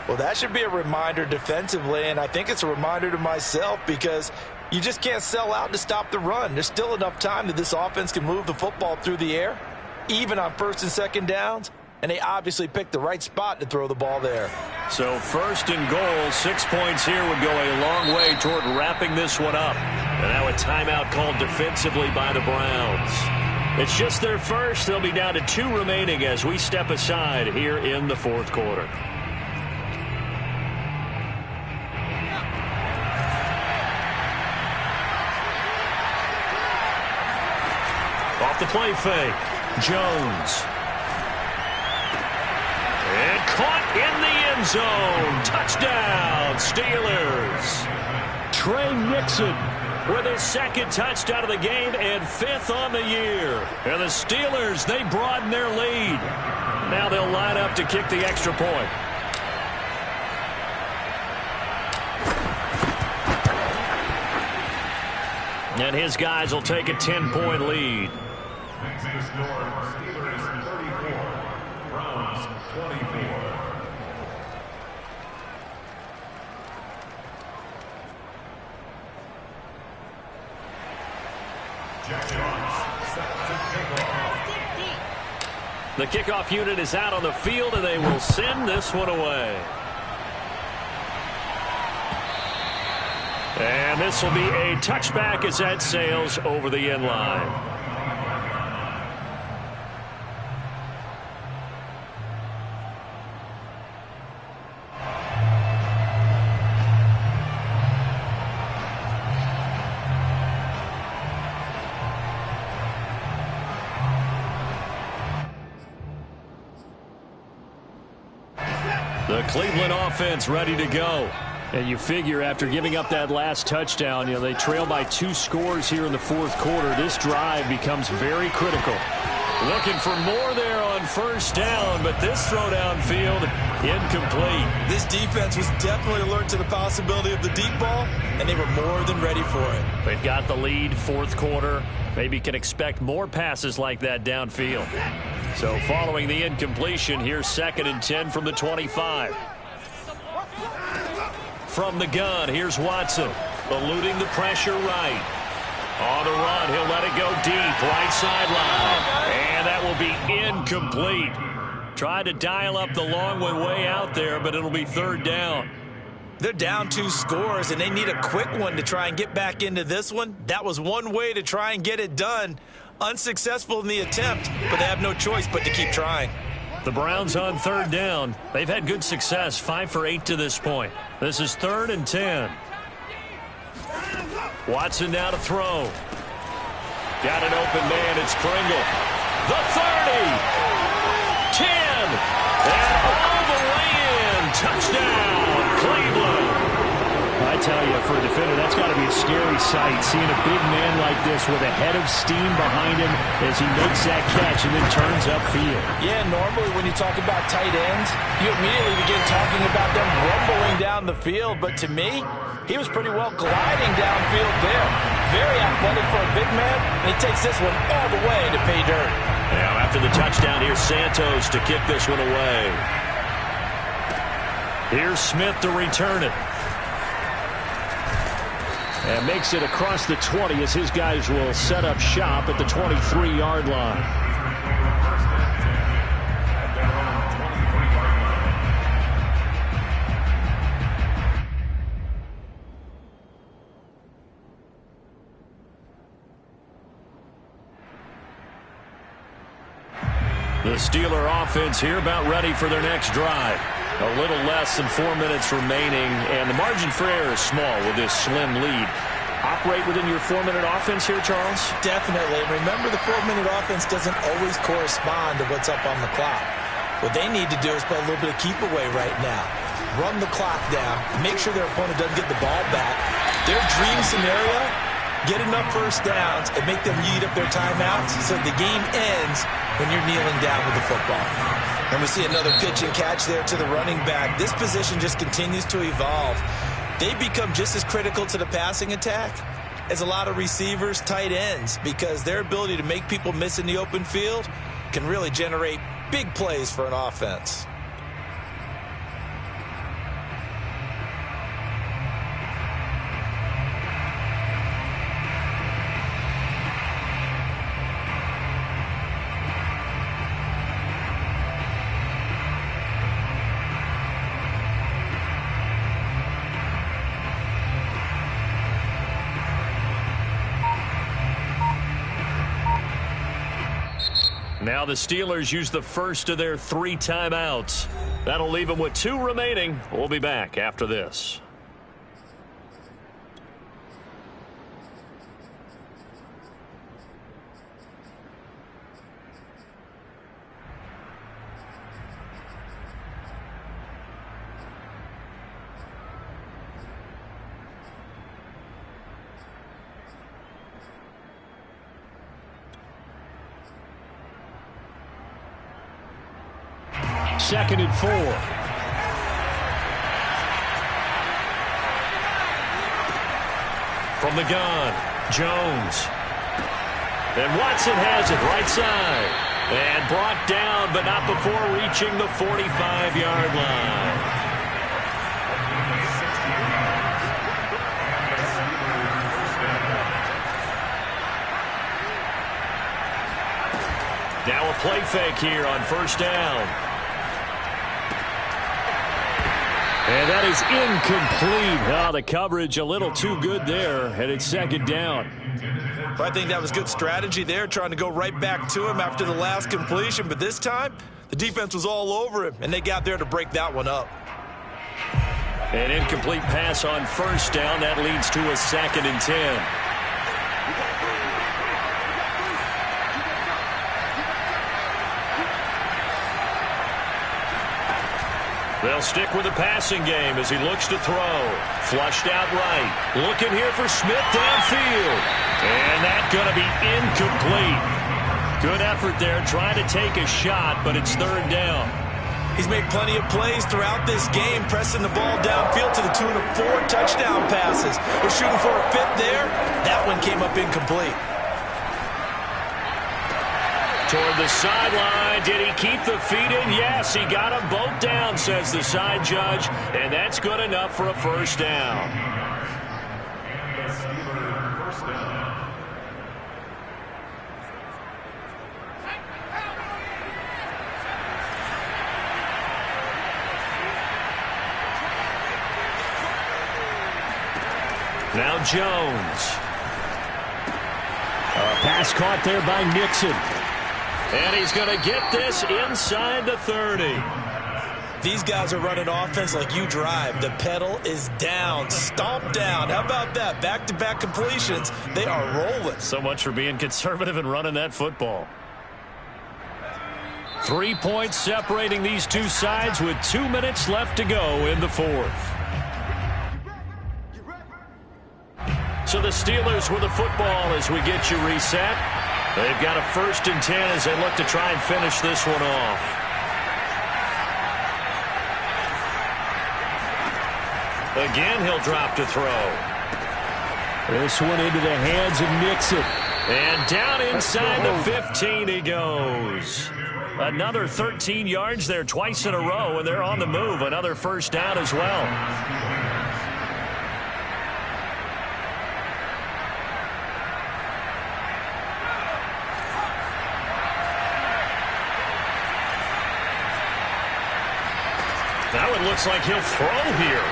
Well, that should be a reminder defensively, and I think it's a reminder to myself because you just can't sell out to stop the run. There's still enough time that this offense can move the football through the air, even on 1st and 2nd downs, and they obviously picked the right spot to throw the ball there. So 1st and goal, 6 points here would go a long way toward wrapping this one up. And now a timeout called defensively by the Browns. It's just their first. They'll be down to 2 remaining as we step aside here in the 4th quarter. Off the play fake, Jones. And caught in the end zone. Touchdown, Steelers. Trey Nixon with his second touchdown of the game and 5th on the year. And the Steelers, they broaden their lead. Now they'll line up to kick the extra point. And his guys will take a 10-point lead. Makes the score Steelers 34, Browns 24. The kickoff unit is out on the field, and they will send this one away. And this will be a touchback as that sails over the end line. The Cleveland offense ready to go. And you figure after giving up that last touchdown, they trail by 2 scores here in the 4th quarter. This drive becomes very critical. Looking for more there on 1st down, but this throw downfield incomplete. This defense was definitely alert to the possibility of the deep ball, and they were more than ready for it. They've got the lead, 4th quarter. Maybe can expect more passes like that downfield. So following the incompletion, here's 2nd and 10 from the 25. From the gun, here's Watson, eluding the pressure right. On the run, he'll let it go deep, right sideline. And that will be incomplete. Tried to dial up the long one way out there, but it'll be 3rd down. They're down 2 scores, and they need a quick one to try and get back into this one. That was one way to try and get it done. Unsuccessful in the attempt, but they have no choice but to keep trying. The Browns on 3rd down. They've had good success, 5 for 8 to this point. This is 3rd and 10. Watson now to throw. Got an open man. It's Pringle. The 30. 10. And all the way in. Touchdown, Cleveland. I tell you, for a defender, that's got to be a scary sight, seeing a big man like this with a head of steam behind him as he makes that catch and then turns upfield. Yeah, normally when you talk about tight ends, you immediately begin talking about them rumbling down the field. But to me, he was pretty well gliding downfield there. Very athletic for a big man, and he takes this one all the way to pay dirt. Now after the touchdown, here's Santos to kick this one away. Here's Smith to return it. And makes it across the 20 as his guys will set up shop at the 23-yard line. The Steeler offense here about ready for their next drive. A little less than 4 minutes remaining, and the margin for error is small with this slim lead. Operate within your 4-minute offense here, Charles? Definitely. And remember, the 4-minute offense doesn't always correspond to what's up on the clock. What they need to do is play a little bit of keep away right now. Run the clock down. Make sure their opponent doesn't get the ball back. Their dream scenario, get enough 1st downs and make them eat up their timeouts so the game ends when you're kneeling down with the football. And we see another pitch and catch there to the running back. This position just continues to evolve. They become just as critical to the passing attack as a lot of receivers, tight ends, because their ability to make people miss in the open field can really generate big plays for an offense. Now the Steelers use the first of their 3 timeouts. That'll leave them with 2 remaining. We'll be back after this. 2nd and 4. From the gun, Jones. And Watson has it right side. And brought down, but not before reaching the 45-yard line. Now a play fake here on 1st down. And that is incomplete. Oh, the coverage a little too good there, and it's 2nd down. Well, I think that was good strategy there, trying to go right back to him after the last completion. But this time, the defense was all over him, and they got there to break that one up. An incomplete pass on 1st down. That leads to a 2nd and 10. They'll stick with the passing game as he looks to throw. Flushed out right. Looking here for Smith downfield. And that's going to be incomplete. Good effort there trying to take a shot, but it's 3rd down. He's made plenty of plays throughout this game, pressing the ball downfield to the tune of 4 touchdown passes. We're shooting for a 5th there. That one came up incomplete. Toward the sideline. Did he keep the feet in? Yes, he got them both down, says the side judge. And that's good enough for a 1st down. Now Jones. A pass caught there by Nixon. And he's going to get this inside the 30. These guys are running offense like you drive. The pedal is down, stomped down. How about that? Back-to-back completions. They are rolling. So much for being conservative and running that football. 3 points separating these two sides with 2 minutes left to go in the 4th. So the Steelers with the football as we get you reset. They've got a 1st and 10 as they look to try and finish this one off. Again, he'll drop to throw. This one into the hands of Nixon. And down inside the 15 he goes. Another 13 yards there twice in a row, and they're on the move. Another 1st down as well. Now it looks like he'll throw here.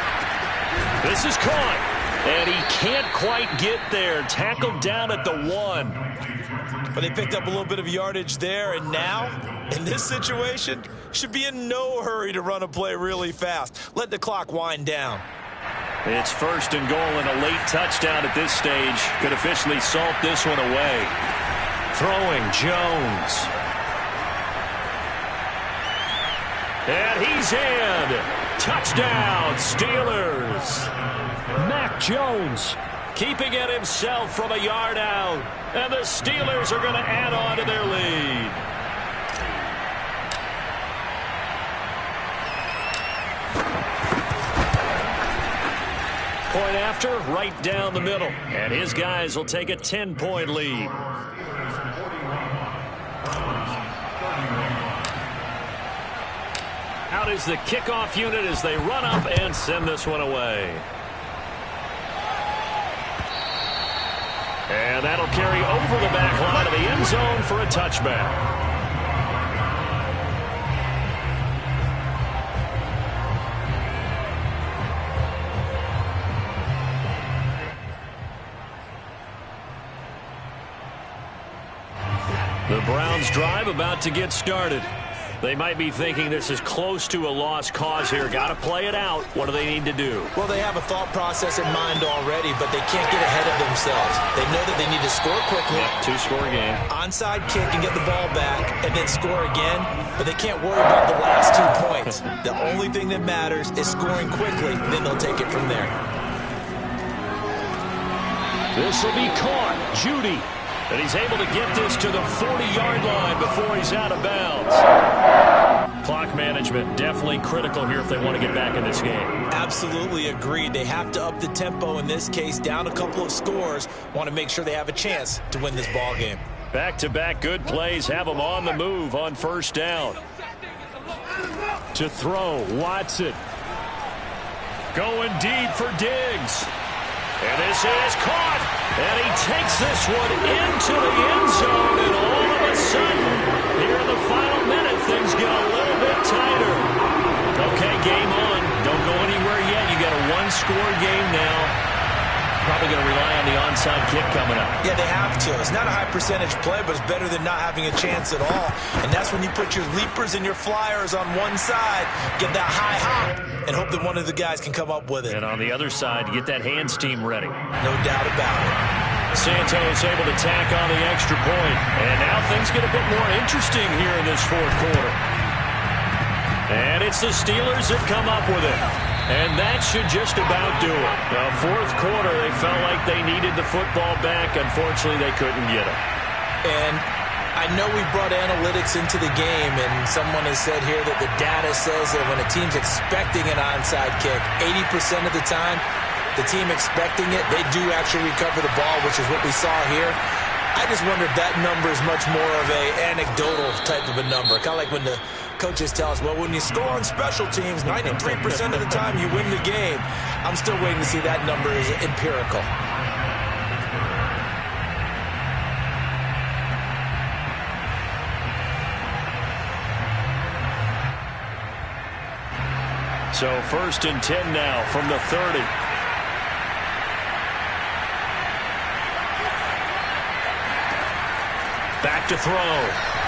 This is caught. And he can't quite get there. Tackled down at the 1. But they picked up a little bit of yardage there. And now, in this situation, should be in no hurry to run a play really fast. Let the clock wind down. It's 1st and goal and a late touchdown at this stage. Could officially salt this one away. Throwing Jones. And he's in. Touchdown, Steelers. Mac Jones. Keeping it himself from a yard out. And the Steelers are going to add on to their lead. Point after, right down the middle. And his guys will take a 10-point lead. Out is the kickoff unit as they run up and send this one away. And that'll carry over the back line of the end zone for a touchback. The Browns drive about to get started. They might be thinking this is close to a lost cause here. Got to play it out. What do they need to do? Well, they have a thought process in mind already, but they can't get ahead of themselves. They know that they need to score quickly. Yep, 2-score game. Onside kick and get the ball back and then score again, but they can't worry about the last 2 points. The only thing that matters is scoring quickly, then they'll take it from there. This will be caught. Judy. And he's able to get this to the 40-yard line before he's out of bounds. Clock management definitely critical here if they want to get back in this game. Absolutely agreed. They have to up the tempo in this case, down a couple of scores. Want to make sure they have a chance to win this ball game. Back-to-back good plays have them on the move on first down. To throw, Watson. Going deep for Diggs. And this is caught. And he takes this one into the end zone. And all of a sudden, here in the final minute, things get a little bit tighter. Okay, game on. Don't go anywhere yet. You got a one-score game now. Probably going to rely on the onside kick coming up. Yeah, they have to. It's not a high percentage play, but it's better than not having a chance at all. And that's when you put your leapers and your flyers on one side, get that high hop, and hope that one of the guys can come up with it. And on the other side, get that hands team ready. No doubt about it. Santos able to tack on the extra point. And now things get a bit more interesting here in this fourth quarter. And it's the Steelers that come up with it. And that should just about do it. Now, fourth quarter, they felt like they needed the football back. Unfortunately, they couldn't get it. And I know we brought analytics into the game, and someone has said here that the data says that when a team's expecting an onside kick, 80% of the time, the team expecting it, they do actually recover the ball, which is what we saw here. I just wonder if that number is much more of a anecdotal type of a number. Kind of like when the coaches tell us, well, when you score on special teams, 93% of the time you win the game. I'm still waiting to see that number is empirical. So 1st and 10 now from the 30. Back to throw.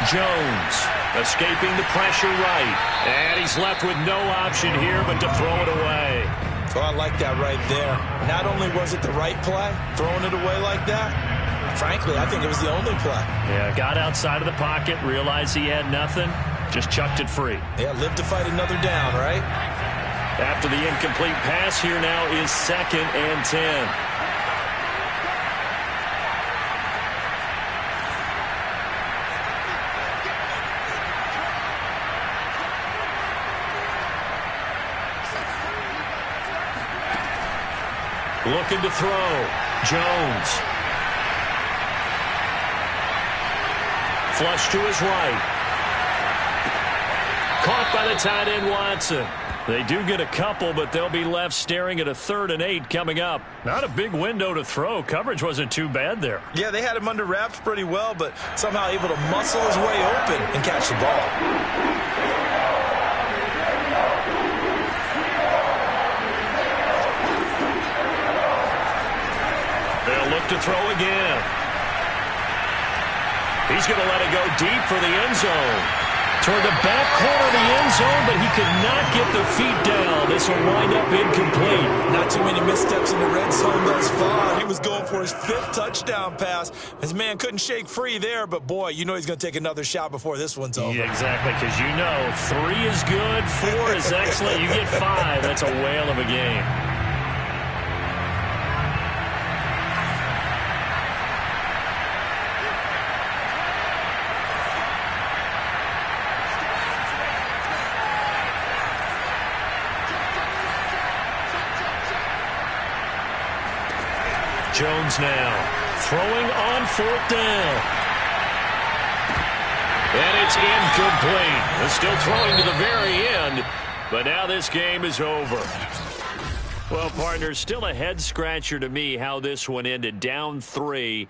Jones escaping the pressure right. And he's left with no option here but to throw it away. Oh, I like that right there. Not only was it the right play, throwing it away like that, frankly, I think it was the only play. Yeah, got outside of the pocket, realized he had nothing, just chucked it free. Yeah, live to fight another down, right? After the incomplete pass, here now is 2nd and 10. Looking to throw. Jones. Flush to his right. Caught by the tight end, Watson. They do get a couple, but they'll be left staring at a 3rd and 8 coming up. Not a big window to throw. Coverage wasn't too bad there. Yeah, they had him under wraps pretty well, but somehow able to muscle his way open and catch the ball. They'll look to throw again. He's going to let it go deep for the end zone. Toward the back corner of the end zone, but he could not get the feet down. This will wind up incomplete. Not too many missteps in the red zone thus far. He was going for his 5th touchdown pass. His man couldn't shake free there, but boy, you know he's going to take another shot before this one's over. Yeah, exactly, because you know 3 is good, 4 is excellent. You get 5, that's a whale of a game. Jones now throwing on 4th down. And it's incomplete. They're still throwing to the very end, but now this game is over. Well, partner, still a head-scratcher to me how this one ended. Down 3.